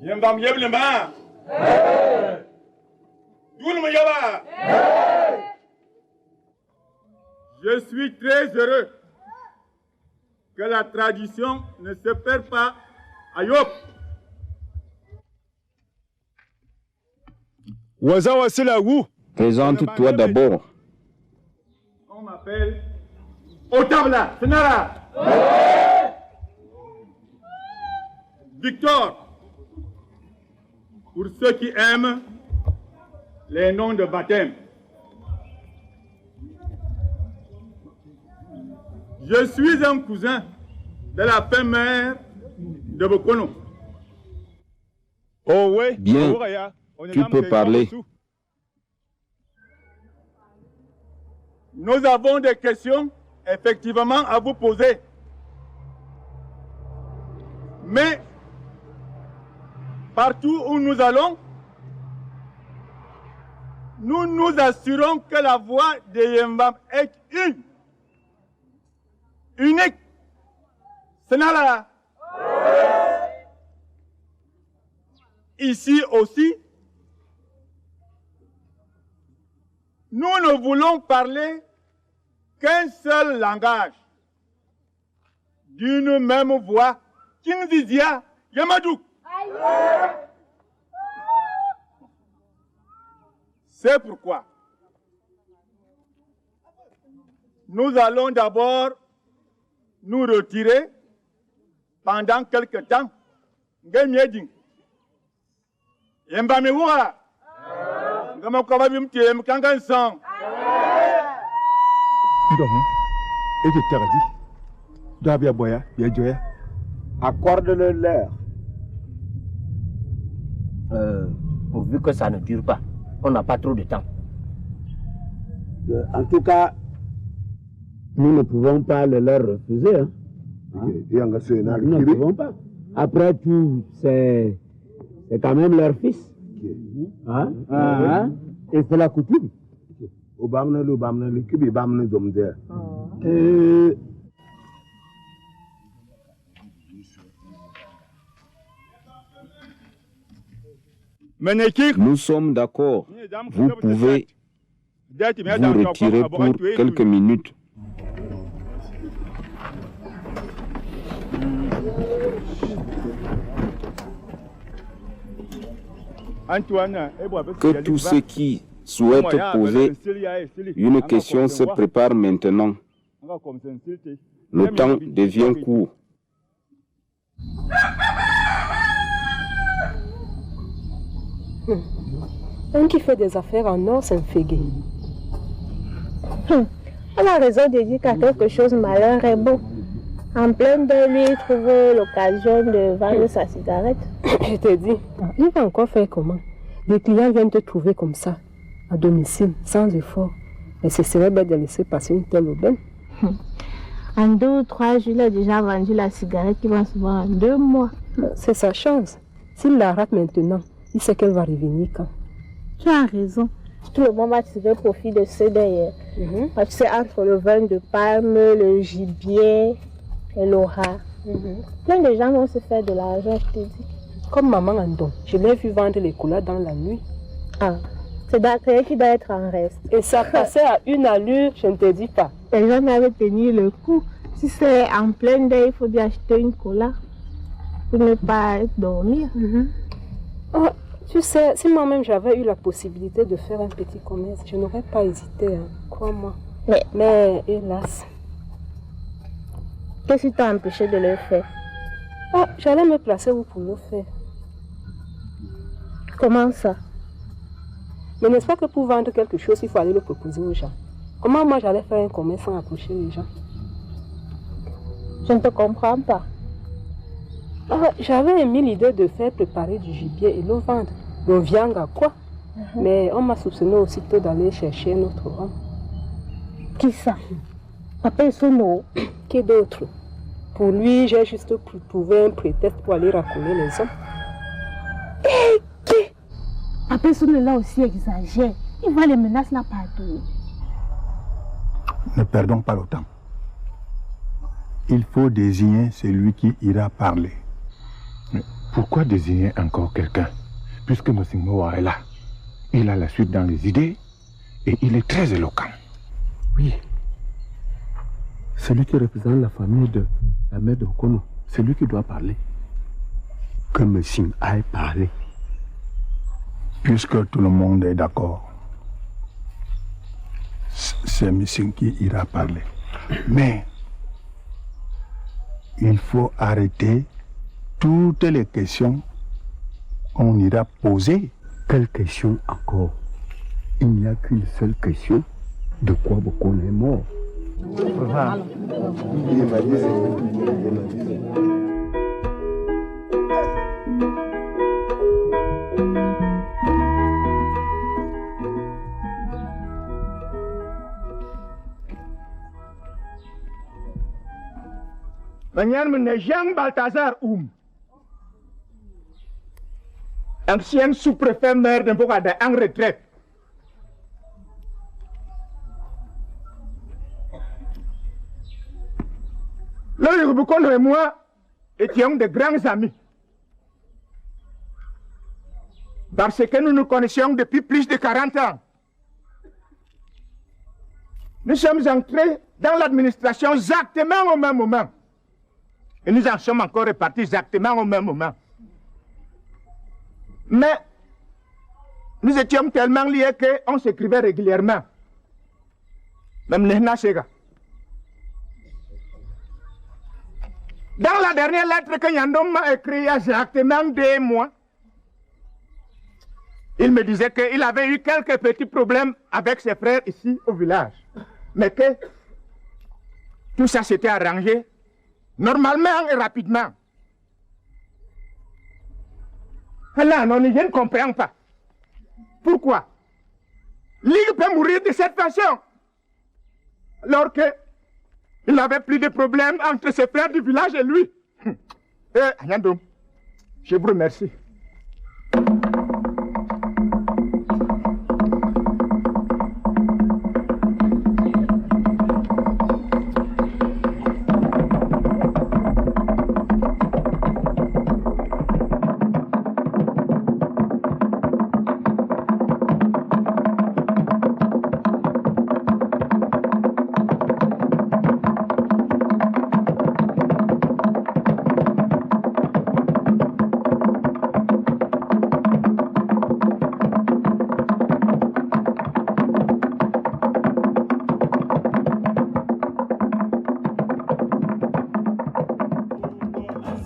Yembam Yeblema. Je suis très heureux que la tradition ne se perd pas à Yop. Présente-toi d'abord. On m'appelle Otabla, Senara. Victor, pour ceux qui aiment les noms de baptême. Je suis un cousin de la femme-mère de Bokono. Oh oui. Bien, tu peux parler. Nous avons des questions effectivement à vous poser. Mais partout où nous allons, nous nous assurons que la voix de Yembam est unique. Senala. Ici aussi, nous ne voulons parler qu'un seul langage, d'une même voix, Kinzizia Yamadou. C'est pourquoi nous allons d'abord nous retirer pendant quelque temps. Yembamewura. Ngamakababim tiem kangansan. Accorde-le l'heure. Pourvu que ça ne dure pas. On n'a pas trop de temps. En tout cas, nous ne pouvons pas le leur refuser. Hein? Nous ne pouvons pas. Après tout, c'est quand même leur fils. Hein? Et c'est la coutume. Nous sommes d'accord. Vous pouvez vous retirer pour quelques minutes. Que tous ceux qui souhaitent poser une question se préparent maintenant. Le temps devient court. Un qui fait des affaires en or, c'est un fégué. On a raison de dire qu'à quelque chose, malheur est bon. En plein de lui, trouver l'occasion de vendre sa cigarette. Je te dis, il va encore faire comment? Les clients viennent te trouver comme ça, à domicile, sans effort. Mais ce serait bête de laisser passer une telle aubaine. En 2 ou 3 jours, il a déjà vendu la cigarette qui va se vendre en 2 mois. C'est sa chance. S'il la rate maintenant, il sait qu'elle va revenir quand. Tu as raison. Tout le monde va tirer profit de ce derrière. Parce que c'est entre le vin de palme, le gibier et l'aura. Plein de gens vont se faire de l'argent, je te dis. Comme maman Andon, je l'ai vu vendre les couleurs dans la nuit. Ah, c'est d'accord qui doit être en reste. Et ça passait à une allure, je ne te dis pas. Les gens avaient tenu le coup. Si c'est en plein day, il faut bien acheter une cola pour ne pas dormir. Oh, tu sais, si moi-même j'avais eu la possibilité de faire un petit commerce, je n'aurais pas hésité, hein, crois-moi. Mais hélas. Qu'est-ce qui t'a empêché de le faire? Oh, j'allais me placer où pour le faire. Comment ça? Mais n'est-ce pas que pour vendre quelque chose, il faut aller le proposer aux gens? Comment moi j'allais faire un commerce sans approcher les gens? Je ne te comprends pas. Oh, j'avais émis l'idée de faire préparer du gibier et le vendre. Le viande à quoi? Mais on m'a soupçonné aussitôt d'aller chercher un autre homme. Qui ça? Papa Sono. Qui d'autre? Pour lui, j'ai juste trouvé un prétexte pour aller racoler les hommes. Et qui? Papa Sono là aussi exagère. Il voit les menaces là partout. Ne perdons pas le temps. Il faut désigner celui qui ira parler. Pourquoi désigner encore quelqu'un? Puisque M. Moa est là. Il a la suite dans les idées et il est très éloquent. Oui. Celui qui représente la famille de la mère de Okono, c'est lui qui doit parler. Que M. aille parler. Puisque tout le monde est d'accord, c'est M. qui ira parler. Mais il faut arrêter toutes les questions qu'on ira poser. Quelle question encore? Il n'y a qu'une seule question. De quoi Okono est mort? Jean Balthazar Oum, ancien sous-préfet maire de Mbogada en retraite. Le Yorubukono et moi étions de grands amis. Parce que nous nous connaissions depuis plus de 40 ans. Nous sommes entrés dans l'administration exactement au même moment. Et nous en sommes encore répartis exactement au même moment. Mais nous étions tellement liés qu'on s'écrivait régulièrement. Même Nehna Sega. Dans la dernière lettre que Yandom m'a écrite il y a exactement 2 mois, il me disait qu'il avait eu quelques petits problèmes avec ses frères ici au village. Mais que tout ça s'était arrangé normalement et rapidement. Alors, non, je ne comprends pas. Pourquoi Ligue peut mourir de cette façon alors qu'il n'avait plus de problème entre ses frères du village et lui. Yandom, je vous remercie.